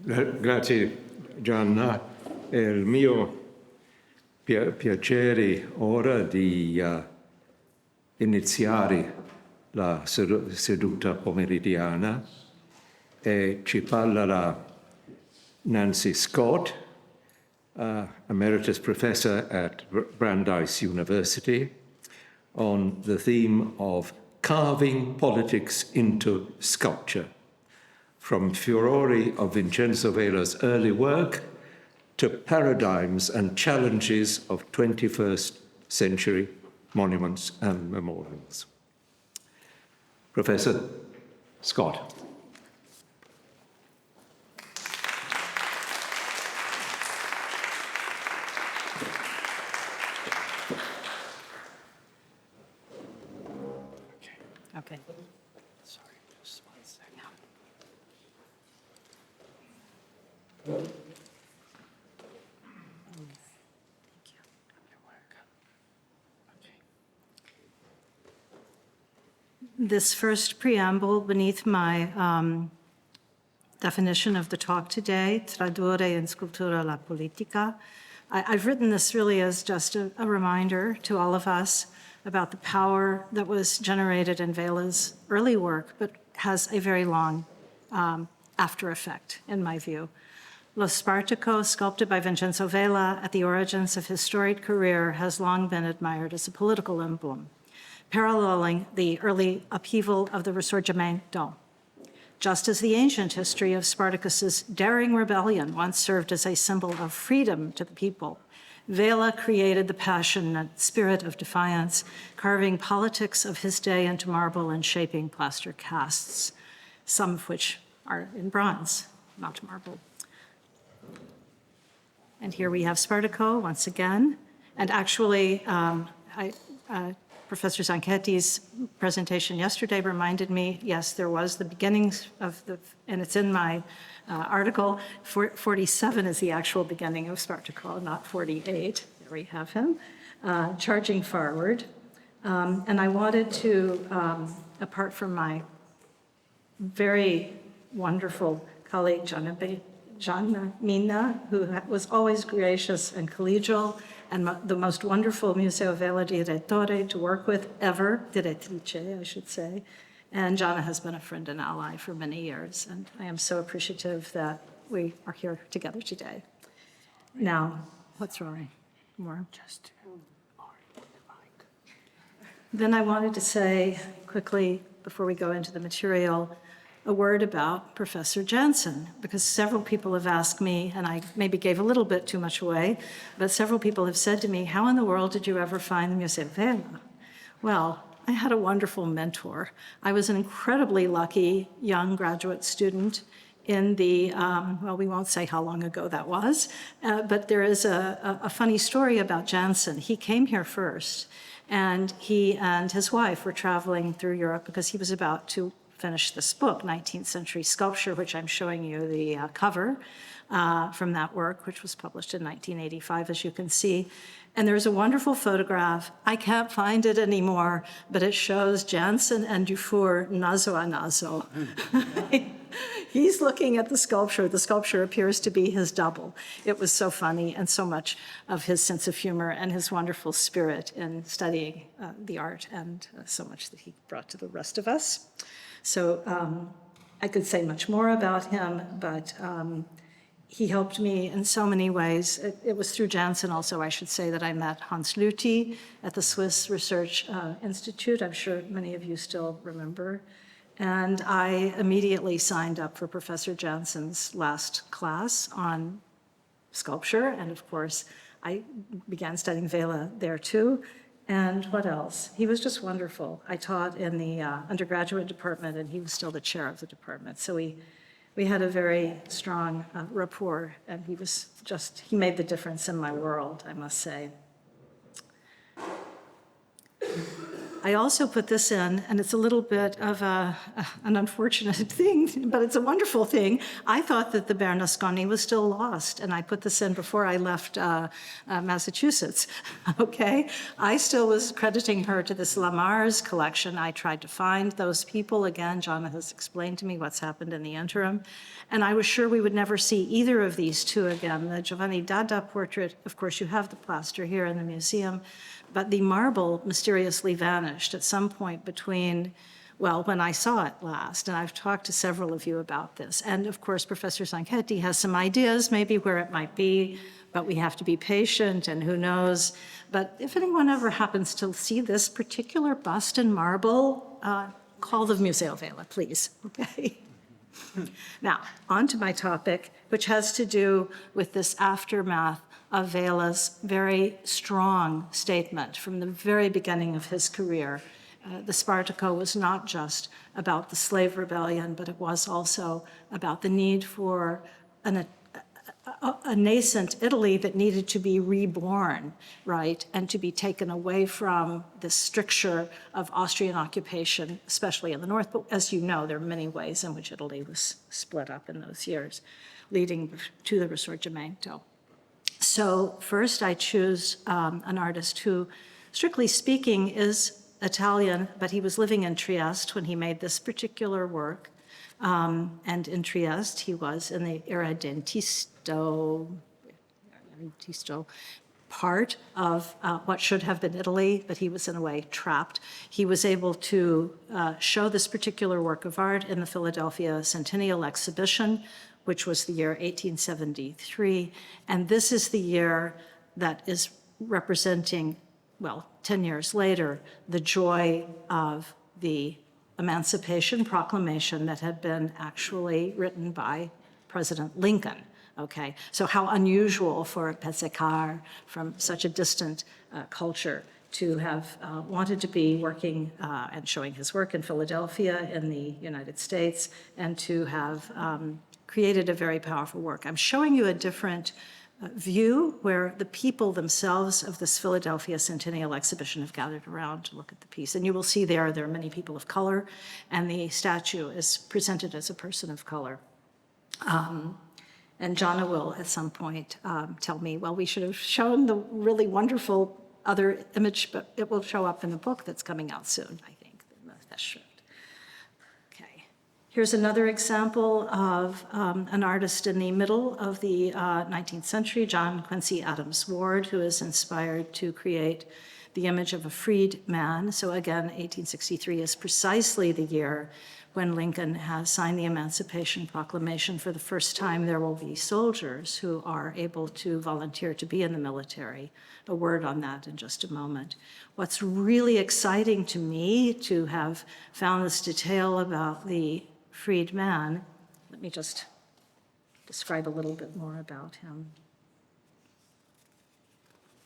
Grazie Gianna. È il mio piacere ora di iniziare la seduta pomeridiana e ci parlerà Nancy Scott, Emeritus Professor at Brandeis University, on the theme of carving politics into sculpture, from Furore of Vincenzo Vela's early work to paradigms and challenges of 21st century monuments and memorials. Professor Scott. Okay. Sorry, just 1 second. Thank you. This first preamble beneath my definition of the talk today, Tradurre in scultura la politica. I've written this really as just a reminder to all of us about the power that was generated in Vela's early work, but has a very long after effect, in my view. Lo Spartaco, sculpted by Vincenzo Vela at the origins of his storied career, has long been admired as a political emblem, paralleling the early upheaval of the Risorgimento. Just as the ancient history of Spartacus's daring rebellion once served as a symbol of freedom to the people, Vela created the passionate spirit of defiance, carving politics of his day into marble and shaping plaster casts, some of which are in bronze, not marble. And here we have Spartaco once again. And actually, Professor Zanchetti's presentation yesterday reminded me, yes, there was the beginnings of and it's in my article, 47 is the actual beginning of Spartaco, not 48. There we have him, charging forward. And I wanted to, apart from my very wonderful colleague, Gianna Mina, who was always gracious and collegial, and the most wonderful Museo Vela direttore to work with ever, direttrice, I should say. And Gianna has been a friend and ally for many years, and I am so appreciative that we are here together today. Now, what's wrong? More? Just Then I wanted to say quickly, before we go into the material, a word about Professor Jansen, because several people have asked me, and I maybe gave a little bit too much away, but several people have said to me, how in the world did you ever find the Museo Vela? Well, I had a wonderful mentor. I was an incredibly lucky young graduate student in the, well, we won't say how long ago that was, but there is a funny story about Jansen. He came here first, and he and his wife were traveling through Europe because he was about to finish this book, 19th Century Sculpture, which I'm showing you the cover from that work, which was published in 1985, as you can see. And there's a wonderful photograph. I can't find it anymore, but it shows Jansen and Dufour naso a naso. He's looking at the sculpture. The sculpture appears to be his double. It was so funny, and so much of his sense of humor and his wonderful spirit in studying the art, and so much that he brought to the rest of us. So I could say much more about him, but he helped me in so many ways. It was through Jansen also, I should say, that I met Hans Lüthi at the Swiss Research Institute. I'm sure many of you still remember. And I immediately signed up for Professor Jansen's last class on sculpture. And of course, I began studying Vela there too. And what else? He was just wonderful. I taught in the undergraduate department, and he was still the chair of the department. So we had a very strong rapport, and he made the difference in my world, I must say. I also put this in, and it's a little bit of an unfortunate thing, but it's a wonderful thing. I thought that the Bernasconi was still lost, and I put this in before I left Massachusetts, okay? I still was crediting her to this Lamar's collection. I tried to find those people. Again, John has explained to me what's happened in the interim, and I was sure we would never see either of these two again. The Giovanni Dada portrait, of course, you have the plaster here in the museum, but the marble mysteriously vanished at some point between, well, when I saw it last, and I've talked to several of you about this. And of course, Professor Zanchetti has some ideas maybe where it might be, but we have to be patient, and who knows. But if anyone ever happens to see this particular bust in marble, call the Museo Vela, please, okay? Now, on to my topic, which has to do with this aftermath of Vela's very strong statement from the very beginning of his career. The Spartaco was not just about the slave rebellion, but it was also about the need for a nascent Italy that needed to be reborn, right, and to be taken away from the stricture of Austrian occupation, especially in the north. But as you know, there are many ways in which Italy was split up in those years, leading to the Risorgimento. So first I choose an artist who, strictly speaking, is Italian, but he was living in Trieste when he made this particular work. And in Trieste, he was in the Irredentisto part of what should have been Italy, but he was in a way trapped. He was able to show this particular work of art in the Philadelphia Centennial Exhibition, which was the year 1873. And this is the year that is representing, well, 10 years later, the joy of the Emancipation Proclamation that had been actually written by President Lincoln. Okay, so how unusual for a Pessecar from such a distant culture to have wanted to be working and showing his work in Philadelphia in the United States, and to have created a very powerful work. I'm showing you a different view where the people themselves of this Philadelphia Centennial Exhibition have gathered around to look at the piece. And you will see there are many people of color, and the statue is presented as a person of color. And Jana will at some point tell me, well, we should have shown the really wonderful other image, but it will show up in the book that's coming out soon, I think, that's short. Okay. Here's another example of an artist in the middle of the 19th century, John Quincy Adams Ward, who is inspired to create the image of a freed man. So again, 1863 is precisely the year when Lincoln has signed the Emancipation Proclamation. For the first time, there will be soldiers who are able to volunteer to be in the military. A word on that in just a moment. What's really exciting to me to have found this detail about the freed man, let me just describe a little bit more about him,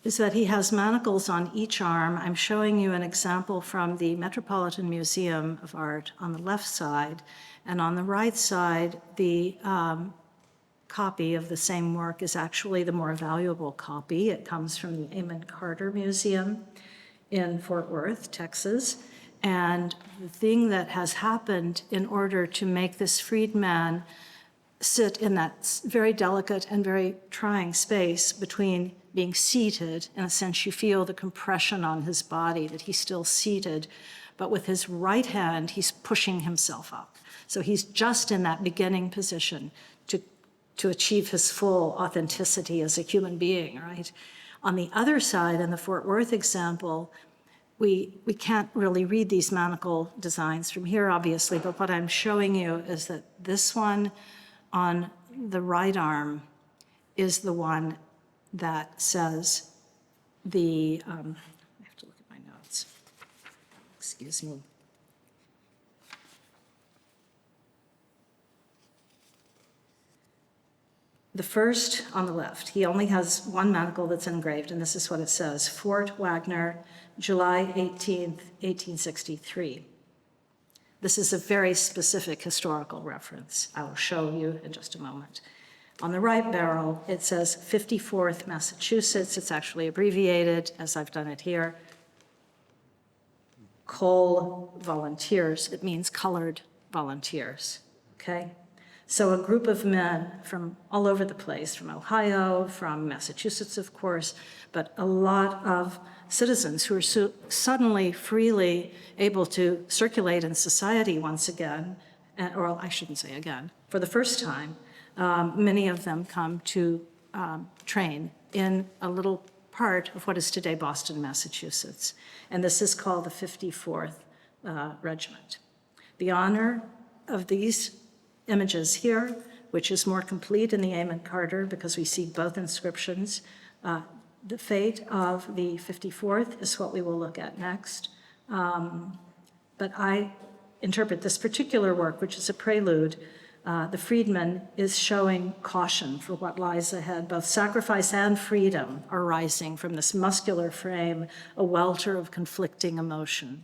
is that he has manacles on each arm. I'm showing you an example from the Metropolitan Museum of Art on the left side, and on the right side, the copy of the same work is actually the more valuable copy. It comes from the Amon Carter Museum in Fort Worth, Texas. And the thing that has happened in order to make this freed man sit in that very delicate and very trying space between being seated, in a sense you feel the compression on his body, that he's still seated, but with his right hand, he's pushing himself up. So he's just in that beginning position to achieve his full authenticity as a human being, right? On the other side, in the Fort Worth example, we can't really read these manacle designs from here, obviously, but what I'm showing you is that this one on the right arm is the one that says I have to look at my notes. Excuse me. The first on the left, he only has one manacle that's engraved, and this is what it says: Fort Wagner, July 18th, 1863. This is a very specific historical reference. I will show you in just a moment. On the right barrel, it says 54th Massachusetts. It's actually abbreviated, as I've done it here. whole volunteers. It means colored volunteers, okay? So a group of men from all over the place, from Ohio, from Massachusetts, of course, but a lot of citizens who are suddenly freely able to circulate in society once again, or I shouldn't say again, for the first time. Many of them come to train in a little part of what is today Boston, Massachusetts. And this is called the 54th Regiment. The honor of these images here, which is more complete in the Amon Carter because we see both inscriptions. The fate of the 54th is what we will look at next. But I interpret this particular work, which is a prelude. The freedman is showing caution for what lies ahead. Both sacrifice and freedom are rising from this muscular frame, a welter of conflicting emotion.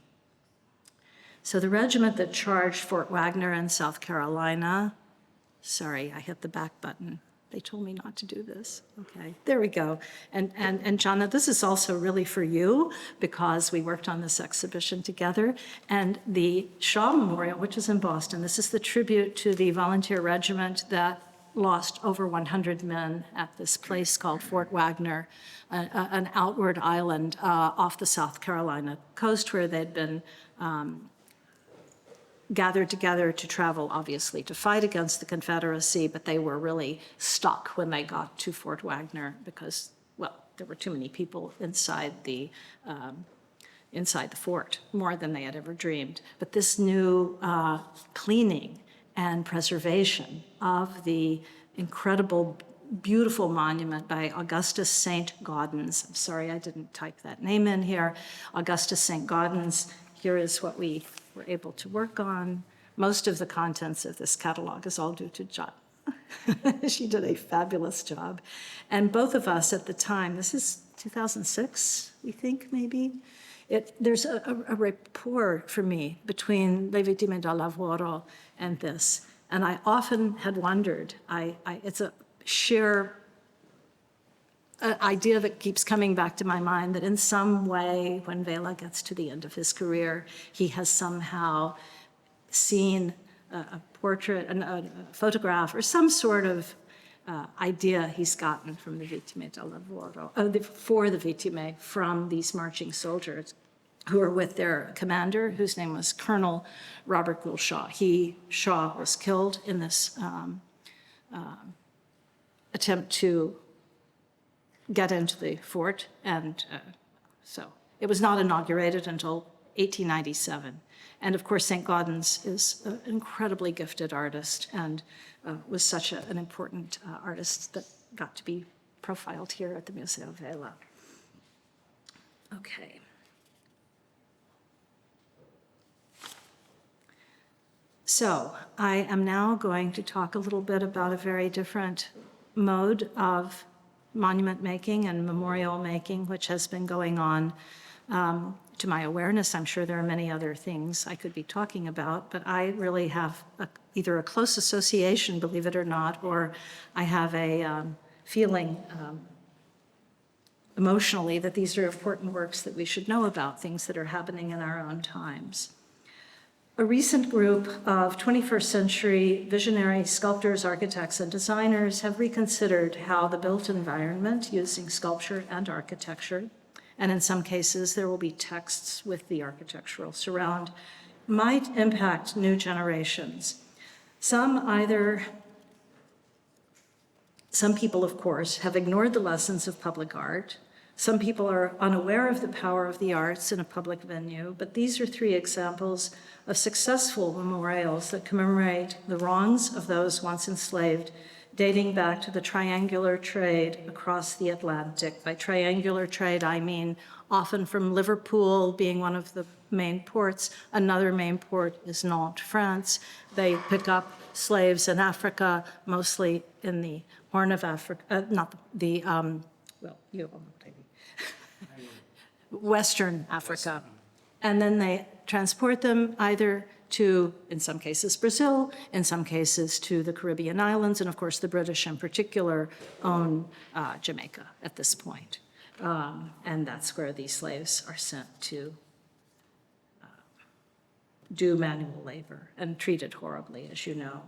So the regiment that charged Fort Wagner in South Carolina, sorry, I hit the back button. They told me not to do this. Okay, there we go. And Jonna, this is also really for you because we worked on this exhibition together. And the Shaw Memorial, which is in Boston, this is the tribute to the volunteer regiment that lost over 100 men at this place called Fort Wagner, an outward island off the South Carolina coast where they'd been gathered together to travel, obviously, to fight against the Confederacy, but they were really stuck when they got to Fort Wagner because, well, there were too many people inside the fort, more than they had ever dreamed. But this new cleaning and preservation of the incredible, beautiful monument by Augustus St. Gaudens. I'm sorry I didn't type that name in here. Augustus St. Gaudens, here is what we were able to work on. Most of the contents of this catalog is all due to Jonna. She did a fabulous job. And both of us at the time, this is 2006, we think maybe, there's a rapport for me between Le Vittime del Lavoro and this. And I often had wondered, it's a sheer idea that keeps coming back to my mind that in some way, when Vela gets to the end of his career, he has somehow seen a portrait, a photograph, or some sort of idea he's gotten from the Vittime del Lavoro, for the Vittime from these marching soldiers who are with their commander, whose name was Colonel Robert Gould Shaw. Shaw was killed in this attempt to get into the fort, and so it was not inaugurated until 1897. And of course, St. Gaudens is an incredibly gifted artist and was such an important artist that got to be profiled here at the Museo Vela. Okay. So I am now going to talk a little bit about a very different mode of monument making and memorial making, which has been going on to my awareness. I'm sure there are many other things I could be talking about, but I really have either a close association, believe it or not, or I have a feeling emotionally that these are important works that we should know about, things that are happening in our own times. A recent group of 21st century visionary sculptors, architects, and designers have reconsidered how the built environment, using sculpture and architecture, and in some cases there will be texts with the architectural surround, might impact new generations. Some people, of course, have ignored the lessons of public art. Some people are unaware of the power of the arts in a public venue, but these are three examples of successful memorials that commemorate the wrongs of those once enslaved, dating back to the triangular trade across the Atlantic. By triangular trade, I mean often from Liverpool being one of the main ports. Another main port is Nantes, France. They pick up slaves in Africa, mostly in the Horn of Africa, Western Africa. And then they transport them either to, in some cases, Brazil, in some cases to the Caribbean islands, and of course the British in particular own Jamaica at this point. And that's where these slaves are sent to do manual labor and treated horribly, as you know.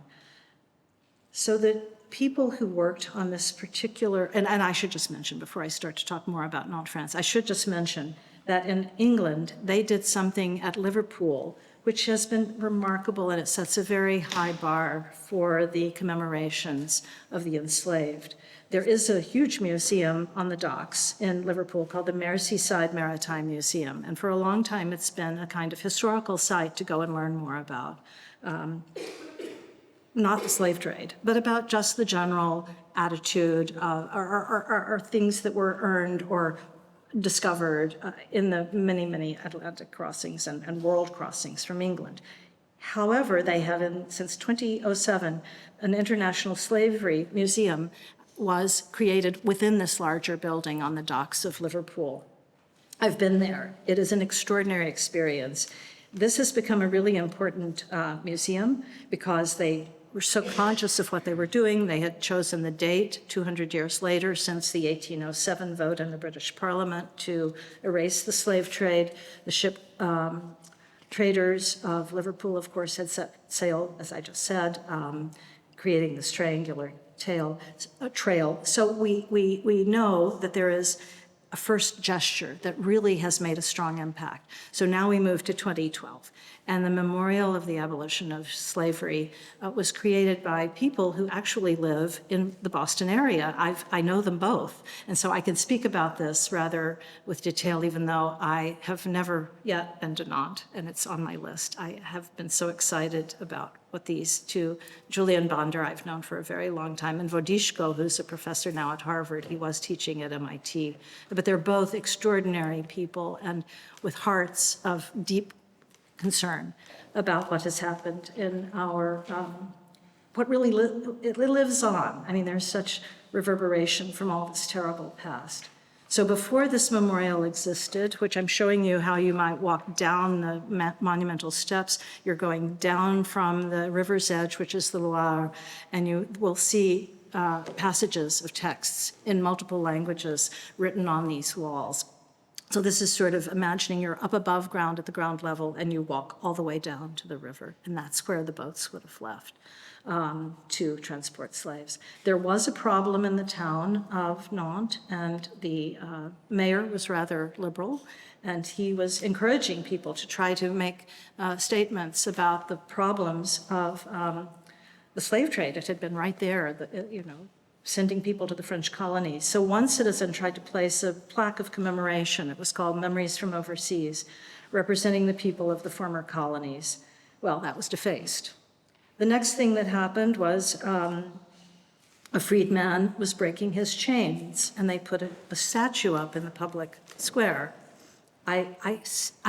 So the people who worked on this particular, and I should just mention before I start to talk more about Nantes, France, I should just mention that in England, they did something at Liverpool, which has been remarkable, and it sets a very high bar for the commemorations of the enslaved. There is a huge museum on the docks in Liverpool called the Merseyside Maritime Museum, and for a long time it's been a kind of historical site to go and learn more about. Not the slave trade, but about just the general attitude or things that were earned or discovered in the many, many Atlantic crossings and world crossings from England. However, they have, since 2007, an international slavery museum was created within this larger building on the docks of Liverpool. I've been there. It is an extraordinary experience. This has become a really important museum because they were so conscious of what they were doing. They had chosen the date 200 years later since the 1807 vote in the British Parliament to erase the slave trade. The ship traders of Liverpool, of course, had set sail, as I just said, creating this triangular trail. So we know that there is a first gesture that really has made a strong impact. So now we move to 2012. And the Memorial of the Abolition of Slavery was created by people who actually live in the Boston area. I know them both. And so I can speak about this rather with detail, even though I have never yet been to Nantes, and it's on my list. I have been so excited about what these two, Julian Bonder, I've known for a very long time, and Wodishko, who's a professor now at Harvard. He was teaching at MIT. But they're both extraordinary people and with hearts of deep concern about what has happened in our, what really it lives on. I mean, there's such reverberation from all this terrible past. So before this memorial existed, which I'm showing you how you might walk down the monumental steps, you're going down from the river's edge, which is the Loire, and you will see passages of texts in multiple languages written on these walls. So this is sort of imagining you're up above ground at the ground level and you walk all the way down to the river, and that's where the boats would have left to transport slaves. There was a problem in the town of Nantes, and the mayor was rather liberal, and he was encouraging people to try to make statements about the problems of the slave trade. It had been right there, sending people to the French colonies. So one citizen tried to place a plaque of commemoration. It was called Memories from Overseas, representing the people of the former colonies. Well, that was defaced. The next thing that happened was a freedman was breaking his chains, and they put a statue up in the public square. I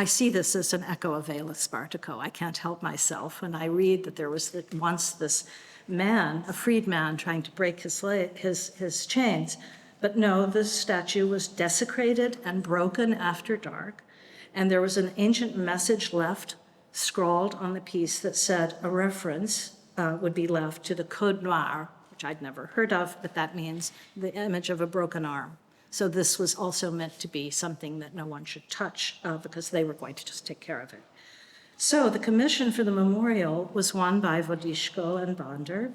see this as an echo of Vela Spartaco. I can't help myself when I read that there was once this man, a freedman, trying to break his chains. But no, this statue was desecrated and broken after dark, and there was an ancient message left, scrawled on the piece, that said a reference would be left to the Code Noir, which I'd never heard of, but that means the image of a broken arm. So this was also meant to be something that no one should touch because they were going to just take care of it. So the commission for the memorial was won by Wodishko and Bonder.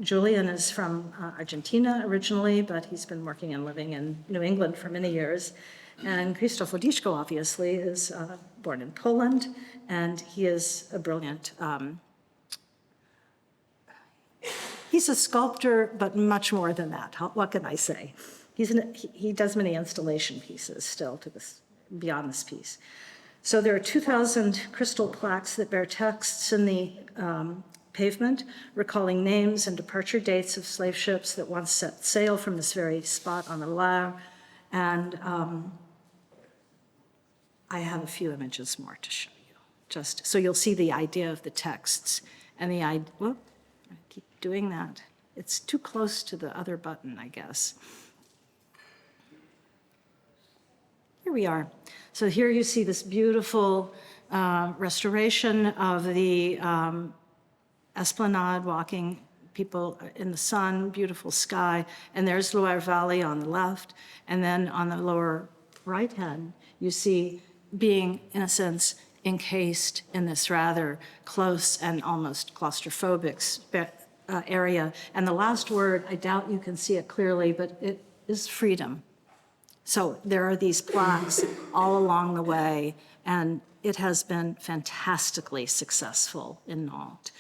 Julian is from Argentina originally, but he's been working and living in New England for many years. And Krzysztof Wodishko, obviously, is born in Poland, and he is a brilliant, he's a sculptor, but much more than that. What can I say? He does many installation pieces still beyond this piece. So there are 2,000 crystal plaques that bear texts in the pavement, recalling names and departure dates of slave ships that once set sail from this very spot on the Loire. And I have a few images more to show you, just so you'll see the idea of the texts and the idea. Whoop, I keep doing that. It's too close to the other button, I guess. Here we are. So here you see this beautiful restoration of the esplanade, walking people in the sun, beautiful sky, and there's Loire Valley on the left, and then on the lower right hand, you see being, in a sense, encased in this rather close and almost claustrophobic area. And the last word, I doubt you can see it clearly, but it is freedom. So there are these plaques all along the way, and it has been fantastically successful in Nantes.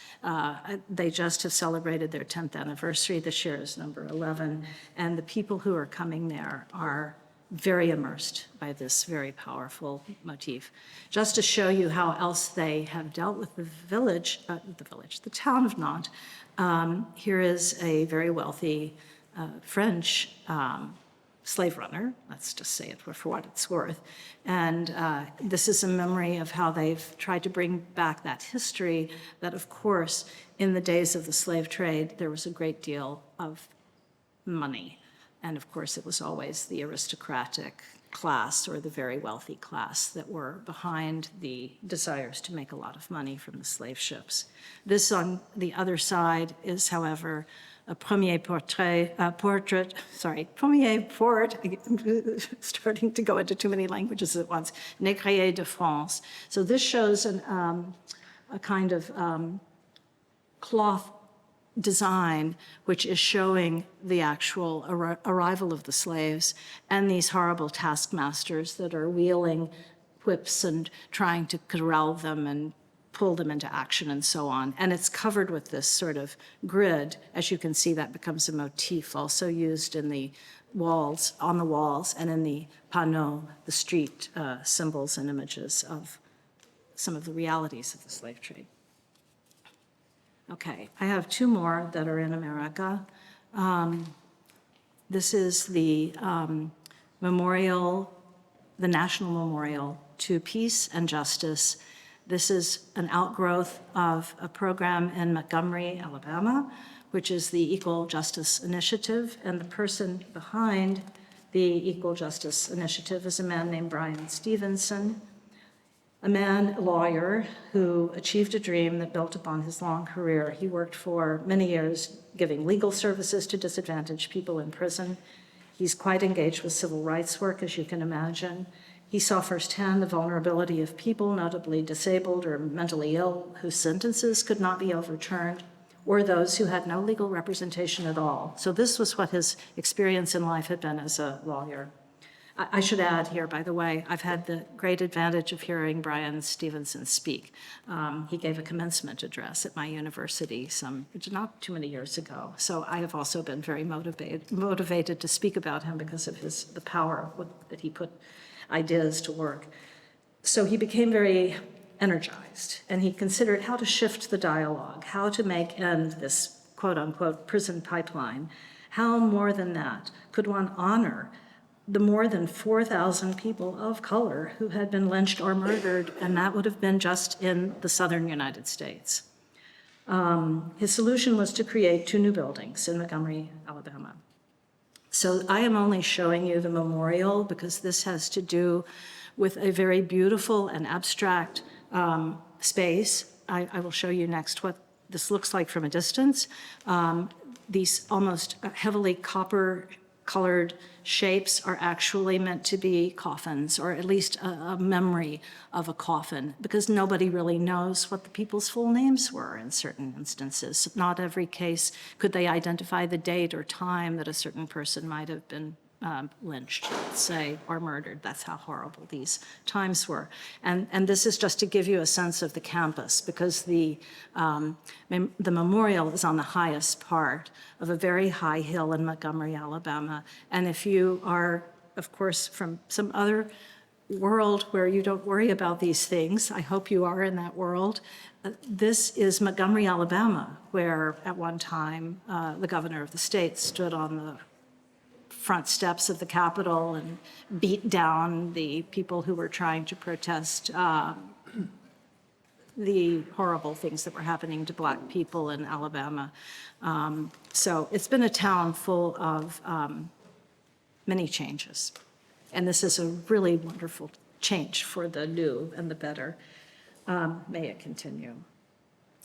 They just have celebrated their 10th anniversary. This year is number 11, and the people who are coming there are very immersed by this very powerful motif. Just to show you how else they have dealt with the town of Nantes, here is a very wealthy French slave runner, let's just say it for what it's worth. And this is a memory of how they've tried to bring back that history that, of course, in the days of the slave trade, there was a great deal of money. And of course, it was always the aristocratic class or the very wealthy class that were behind the desires to make a lot of money from the slave ships. This on the other side is, however, a premier port, starting to go into too many languages at once, Négrier de France. So this shows a kind of cloth design, which is showing the actual arrival of the slaves and these horrible taskmasters that are wielding whips and trying to corral them and pull them into action and so on. And it's covered with this sort of grid. As you can see, that becomes a motif also used in the walls, on the walls, and in the panneaux, the street symbols and images of some of the realities of the slave trade. Okay, I have two more that are in America. This is the memorial, the National Memorial to Peace and Justice. This is an outgrowth of a program in Montgomery, Alabama, which is the Equal Justice Initiative. And the person behind the Equal Justice Initiative is a man named Bryan Stevenson, a lawyer who achieved a dream that built upon his long career. He worked for many years giving legal services to disadvantaged people in prison. He's quite engaged with civil rights work, as you can imagine. He saw firsthand the vulnerability of people, notably disabled or mentally ill, whose sentences could not be overturned, or those who had no legal representation at all. So this was what his experience in life had been as a lawyer. I should add here, by the way, I've had the great advantage of hearing Bryan Stevenson speak. He gave a commencement address at my university not too many years ago. So I have also been very motivated to speak about him because of the power that he put ideas to work. So he became very energized, and he considered how to shift the dialogue, how to make end this quote-unquote prison pipeline. How, more than that, could one honor the more than 4,000 people of color who had been lynched or murdered, and that would have been just in the southern United States. His solution was to create 2 new buildings in Montgomery, Alabama. So I am only showing you the memorial because this has to do with a very beautiful and abstract space. I will show you next what this looks like from a distance. These almost heavily copper-colored shapes are actually meant to be coffins, or at least a memory of a coffin, because nobody really knows what the people's full names were in certain instances. Not every case could they identify the date or time that a certain person might have been lynched, let's say, or murdered. That's how horrible these times were. And this is just to give you a sense of the campus, because the memorial is on the highest part of a very high hill in Montgomery, Alabama. And if you are, of course, from some other world where you don't worry about these things, I hope you are in that world, this is Montgomery, Alabama, where at one time the governor of the state stood on the front steps of the Capitol and beat down the people who were trying to protest the horrible things that were happening to Black people in Alabama. So it's been a town full of many changes. And this is a really wonderful change for the new and the better. May it continue.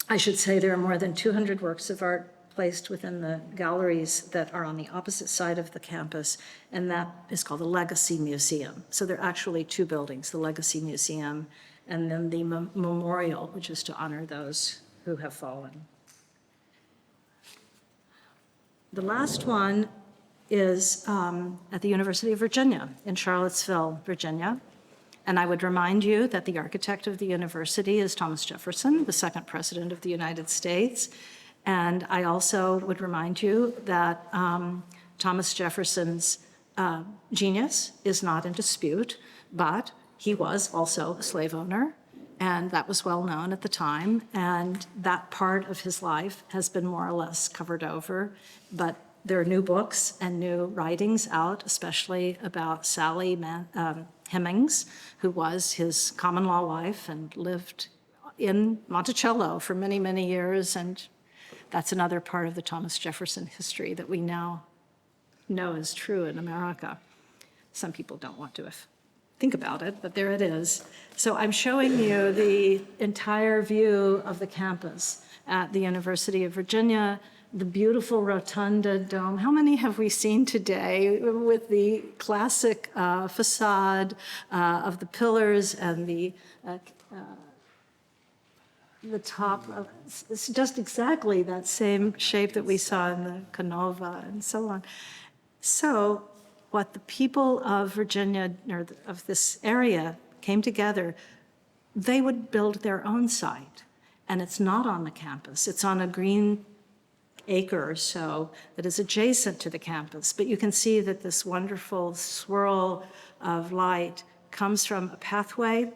I should say there are more than 200 works of art placed within the galleries that are on the opposite side of the campus, and that is called the Legacy Museum. So there are actually 2 buildings, the Legacy Museum and then the memorial, which is to honor those who have fallen. The last one is at the University of Virginia in Charlottesville, Virginia. And I would remind you that the architect of the university is Thomas Jefferson, the second president of the United States. And I also would remind you that Thomas Jefferson's genius is not in dispute, but he was also a slave owner, and that was well known at the time. And that part of his life has been more or less covered over, but there are new books and new writings out, especially about Sally Hemings, who was his common law wife and lived in Monticello for many, many years. And that's another part of the Thomas Jefferson history that we now know is true in America. Some people don't want to think about it, but there it is. So I'm showing you the entire view of the campus at the University of Virginia, the beautiful rotunda dome. How many have we seen today with the classic facade of the pillars and the top of, it's just exactly that same shape that we saw in the Canova and so on. So what the people of Virginia, or of this area, came together, they would build their own site. And it's not on the campus. It's on a green acre or so that is adjacent to the campus. But you can see that this wonderful swirl of light comes from a pathway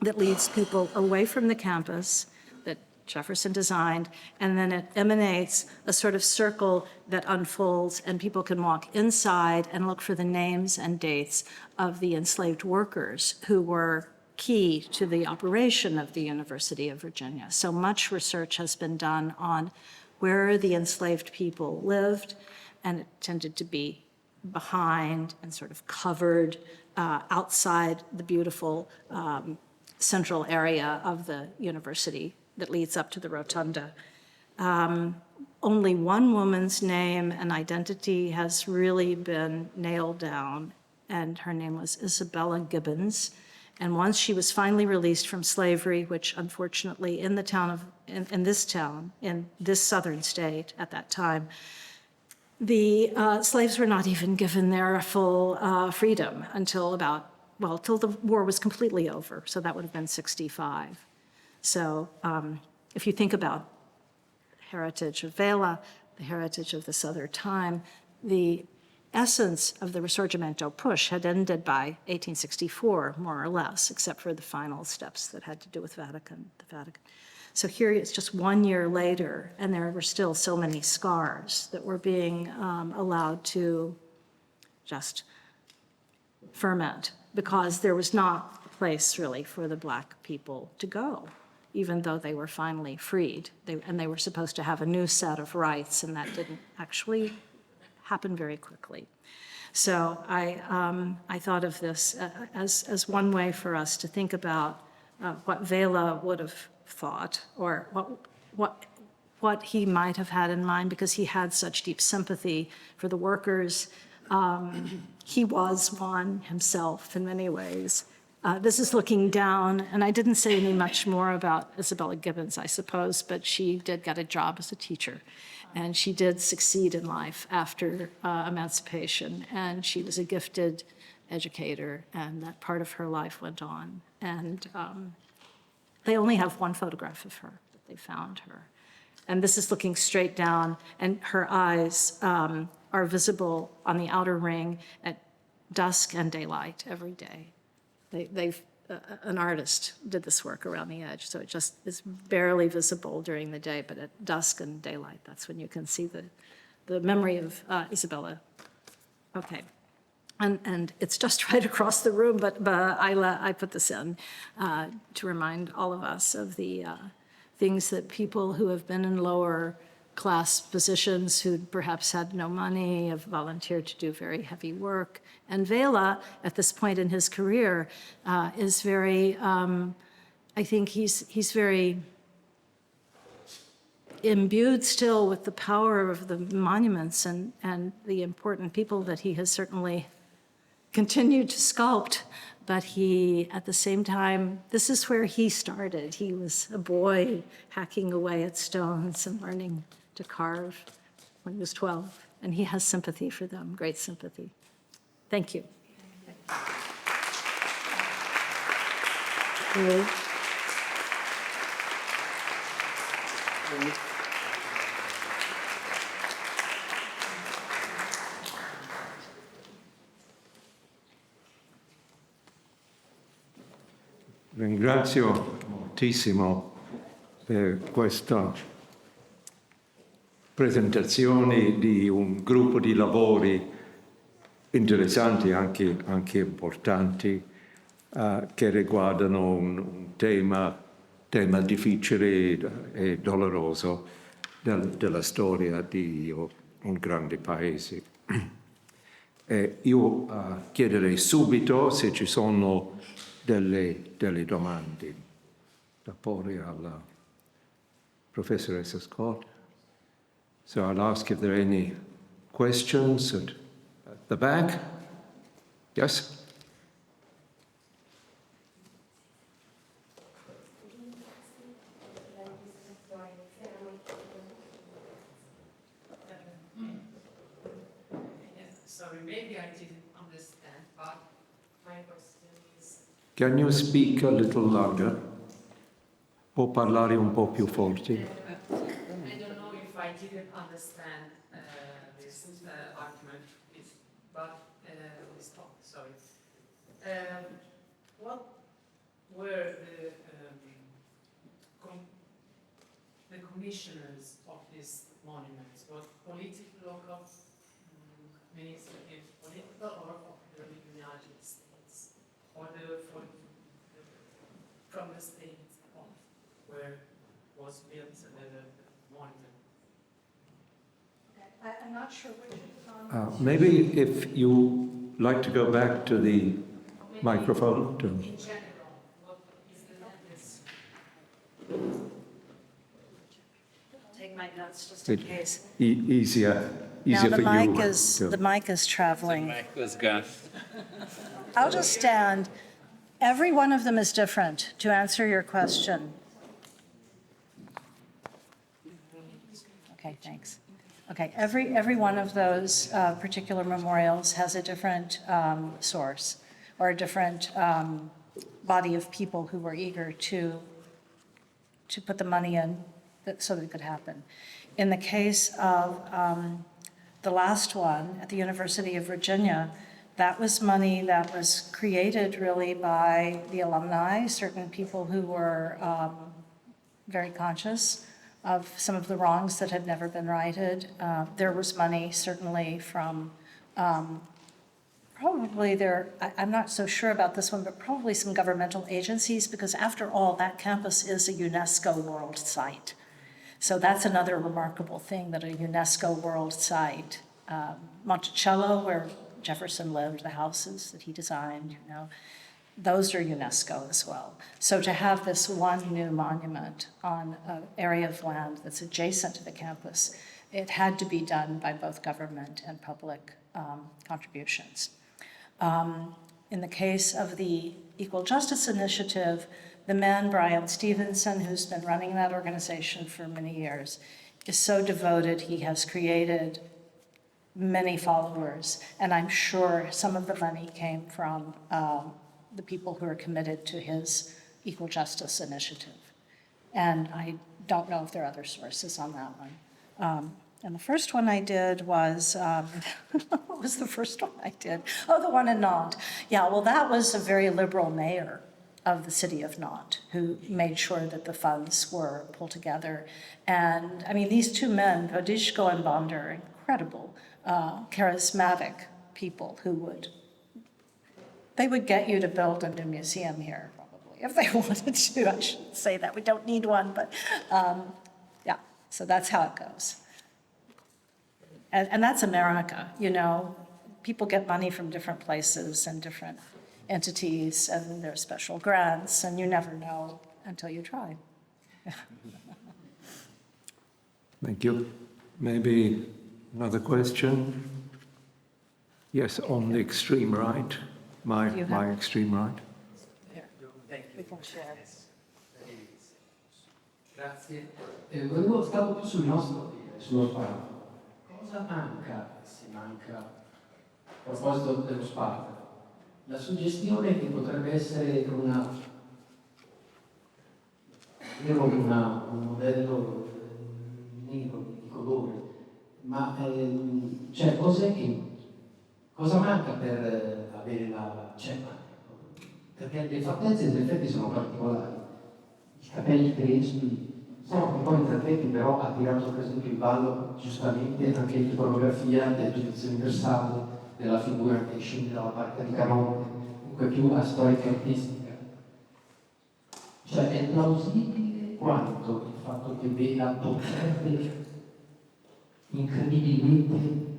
that leads people away from the campus that Jefferson designed, and then it emanates a sort of circle that unfolds, and people can walk inside and look for the names and dates of the enslaved workers who were key to the operation of the University of Virginia. So much research has been done on where the enslaved people lived, and it tended to be behind and sort of covered outside the beautiful central area of the university that leads up to the rotunda. Only one woman's name and identity has really been nailed down, and her name was Isabella Gibbons. And once she was finally released from slavery, which unfortunately in the town of, in this southern state at that time, the slaves were not even given their full freedom until about, well, till the war was completely over. So that would have been 65. So if you think about the heritage of Vela, the heritage of this other time, the essence of the Risorgimento push had ended by 1864, more or less, except for the final steps that had to do with the Vatican. So here it's just 1 year later, and there were still so many scars that were being allowed to just ferment, because there was not a place really for the Black people to go, even though they were finally freed. And they were supposed to have a new set of rights, and that didn't actually happen very quickly. So I thought of this as one way for us to think about what Vela would have thought, or what he might have had in mind, because he had such deep sympathy for the workers. He was one himself in many ways. This is looking down, and I didn't say any much more about Isabella Gibbons, I suppose, but she did get a job as a teacher. And she did succeed in life after emancipation, and she was a gifted educator, and that part of her life went on. And they only have one photograph of her, but they found her. And this is looking straight down, and her eyes are visible on the outer ring at dusk and daylight every day. An artist did this work around the edge, so it just is barely visible during the day, but at dusk and daylight, that's when you can see the memory of Isabella. Okay, and it's just right across the room, but I put this in to remind all of us of the things that people who have been in lower class positions, who perhaps had no money, have volunteered to do very heavy work. And Vela, at this point in his career, is very, I think he's very imbued still with the power of the monuments and the important people that he has certainly continued to sculpt but he, at the same time, this is where he started. He was a boy hacking away at stones and learning to carve when he was 12, and he has sympathy for them, great sympathy. Thank you. Ringrazio moltissimo per questa presentazione di un gruppo di lavori interessanti, anche importanti, che riguardano un tema difficile e doloroso della storia di un grande paese. Io chiederei subito se ci sono delle domande da porre alla professoressa Scott. So I'll ask if there are any questions at the back. Yes? Sorry, maybe I didn't understand, but my question is... Can you speak a little louder? Può parlare un po' più forte? I don't know if I didn't understand this argument, but sorry. What were the commissioners of these monuments? What political, local, administrative, political, or of the United States, or from the states where was built the monument? I'm not sure which Maybe if you like to go back to the microphone. In general, what is the notice? Take my notes just in case. Easier Now for you. the mic is traveling. The mic was gone. I'll just stand. Every one of them is different to answer your question. Okay, thanks. Okay, every one of those particular memorials has a different source or a different body of people who were eager to put the money in so that it could happen. In the case of the last one at the University of Virginia, that was money that was created really by the alumni, certain people who were very conscious of some of the wrongs that had never been righted. There was money certainly from probably I'm not so sure about this one, but probably some governmental agencies, because after all, that campus is a UNESCO World Site. So that's another remarkable thing, that a UNESCO World Site, Monticello, where Jefferson lived, the houses that he designed, those are UNESCO as well. So to have this one new monument on an area of land that's adjacent to the campus, it had to be done by both government and public contributions. In the case of the Equal Justice Initiative, the man, Brian Stevenson, who's been running that organization for many years, is so devoted. He has created many followers, and I'm sure some of the money came from the people who are committed to his Equal Justice Initiative. And I don't know if there are other sources on that one. And the first one I did was, what was the first one I did? Oh, the one in Nantes. Yeah, well, that was a very liberal mayor of the city of Nantes who made sure that the funds were pulled together. And I mean, these two men, Vodishko and Bonder, are incredible, charismatic people who would get you to build a new museum here, probably, if they wanted to. I shouldn't say that, we don't need one, but yeah, so that's how it goes. And that's America, people get money from different places and different entities, and there are special grants, and you never know until you try. Thank you. Maybe another question? Yes, on the extreme right. My, Do you my have- extreme right. We can share. Grazie. Stavo più sul nostro dire, sullo Spartaco. Cosa manca, se manca, a proposito dello Spartaco? La suggestione che potrebbe essere un modello nero di colore, ma cioè, cosa manca per avere perché le fattezze in effetti sono particolari, i capelli crespi, sono un po' intrattetti, però ha tirato per esempio in ballo giustamente anche l'iconografia del giudizio universale, della figura che scende dalla barca di Caronte, comunque più a storica artistica. Cioè è plausibile quanto il fatto che Vela potrebbe incredibilmente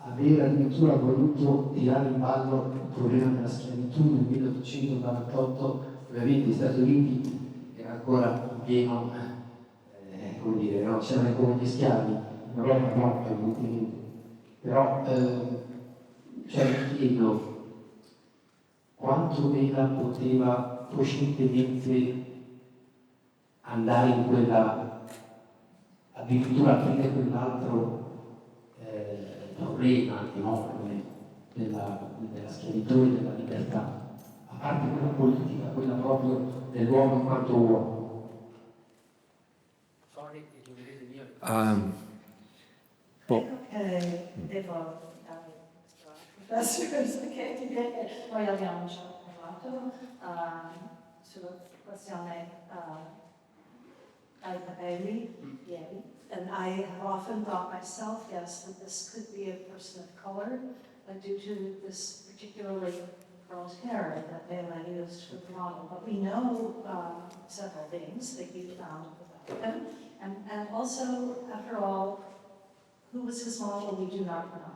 aver addirittura voluto tirare in ballo il problema della schiavitù nel 1898, ovviamente gli Stati Uniti era ancora in pieno, come dire, no? C'erano ancora gli schiavi, in Europa no, evidentemente. Però, cioè, mi chiedo quanto Vela poteva coscientemente andare in quella, addirittura aprire quell'altro problema enorme della schiavitù e della libertà, a parte quella politica, quella proprio dell'uomo in quanto uomo. Sorry, il inglese mio. Ok, devo dare professore che poi abbiamo già parlato sulla questione ai capelli ieri. And I have often thought myself, yes, that this could be a person of color due to this particularly curled hair that Vela used for the model. But we know several things that you found about him. And also, after all, who was his model, we do not know.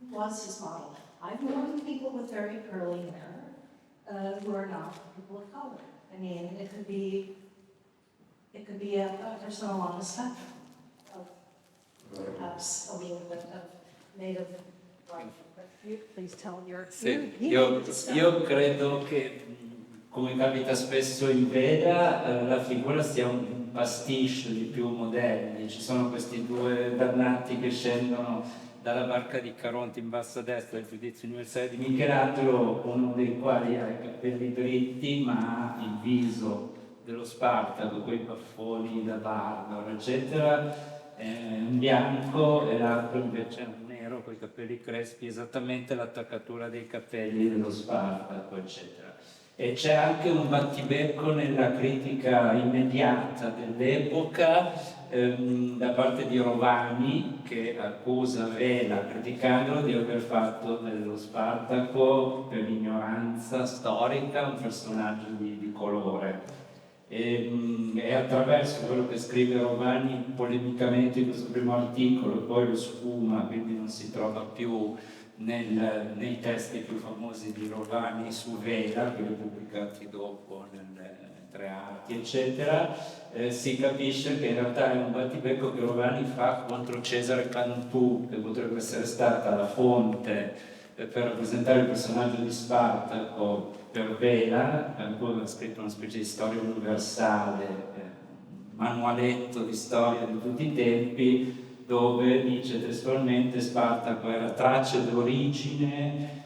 Who was his model? I've known people with very curly hair who are not people of color. I mean, it could be a person along the spectrum of perhaps a little bit of native life. Please tell your Sì, io credo che, come capita spesso in Vela, la figura sia un pastiche di più modelli. Ci sono questi due dannati che scendono dalla barca di Caronte in basso a destra del giudizio universale di Michelangelo, uno dei quali ha i capelli dritti ma ha il viso dello Spartaco, con i baffoni da barbaro, eccetera, un bianco, e l'altro invece è un nero con i capelli crespi, esattamente l'attaccatura dei capelli dello Spartaco, eccetera. E c'è anche un battibecco nella critica immediata dell'epoca da parte di Rovani, che accusa Vela, criticandolo, di aver fatto dello Spartaco, per l'ignoranza storica, un personaggio di colore. E attraverso quello che scrive Rovani polemicamente in questo primo articolo, e poi lo sfuma, quindi non si trova più nei testi più famosi di Rovani su Vela, quelli pubblicati dopo nelle Tre Arti, eccetera, si capisce che in realtà è un battibecco che Rovani fa contro Cesare Cantù, che potrebbe essere stata la fonte per rappresentare il personaggio di Spartaco per Vela. Cantù aveva scritto una specie di storia universale, manualetto di storia di tutti i tempi, dove dice testualmente Spartaco era tracce d'origine,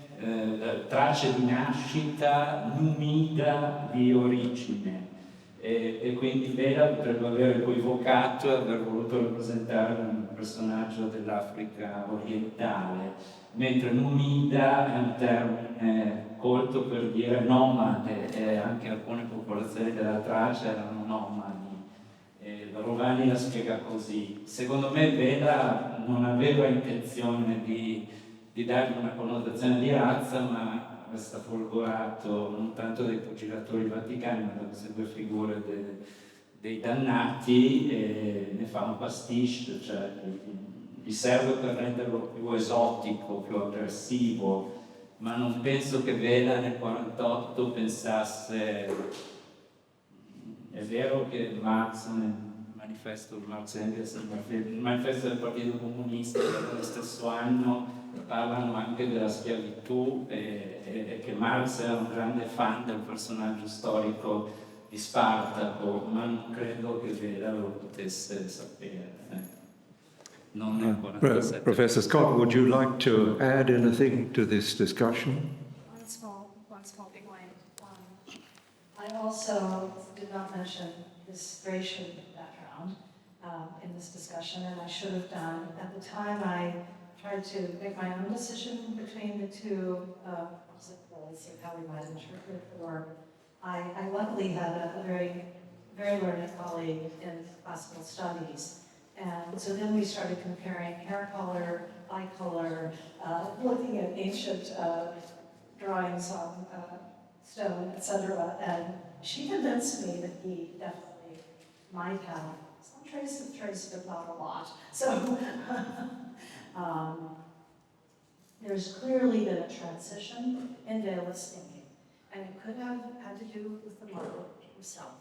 tracce di nascita, numida di origine. E quindi Vela potrebbe aver equivocato e aver voluto rappresentare un personaggio dell'Africa orientale, mentre numida è un termine colto per dire nomade, e anche alcune popolazioni della Tracia erano nomadi. Rovani la spiega così. Secondo me Vela non aveva intenzione di dargli una connotazione di razza, ma resta folgorato non tanto dai pugilatori vaticani, ma da queste due figure dei dannati, e ne fa un pastiche, cioè gli serve per renderlo più esotico, più aggressivo, ma non penso che Vela nel 1948 pensasse. È vero che Marx nel manifesto del Marx Engels, il manifesto del Partito Comunista dello stesso anno, parlano anche della schiavitù e che Marx era un grande fan del personaggio storico di Spartaco, ma non credo che Vela lo potesse sapere. Non nel 47. Professor Scott, would you like to add anything to this discussion? One small point. I also did not mention this Thracian background in this discussion, and I should have done. At the time, I tried to make my own decision between the two possibilities of how we might interpret the work. I luckily had a very, very learned colleague in classical studies. And so then we started comparing hair color, eye color, looking at ancient drawings on stone, etc. And she convinced me that he definitely might have some trace, but not a lot. So there's clearly been a transition in Vela's thinking, and it could have had to do with the model himself.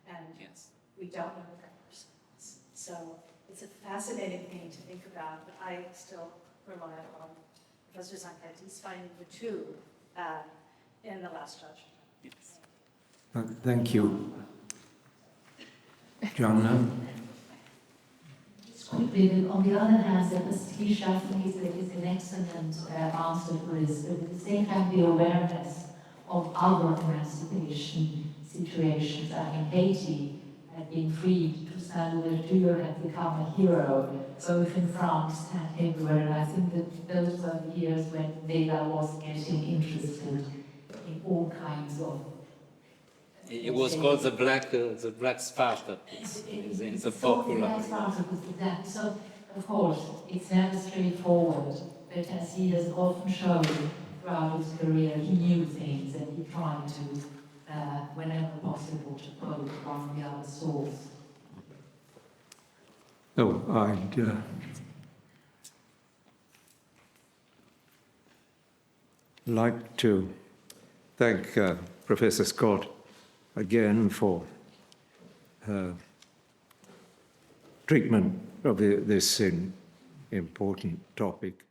And Yes. we don't know that response. So it's a fascinating thing to think about, but I still rely on Professor Zanchetti's finding the two in the last judgment. Yes. Thank you. Joanna? Quickly, on the other hand, the pastiche, I think, is an excellent answer to this, but at the same time, the awareness of other emancipation situations. I mean, Haiti had been freed, Toussaint Louverture had become a hero, both in France and everywhere, and I think that those were the years when Vela was getting interested in all kinds of. It was called the Black Spartacus. It's a popular. Black Spartacus, exactly. So, of course, it's never straightforward, but as he has often shown throughout his career, he knew things and he tried to, whenever possible, to quote from the other source. Oh, I'd like to thank Professor Scott again for her treatment of this important topic.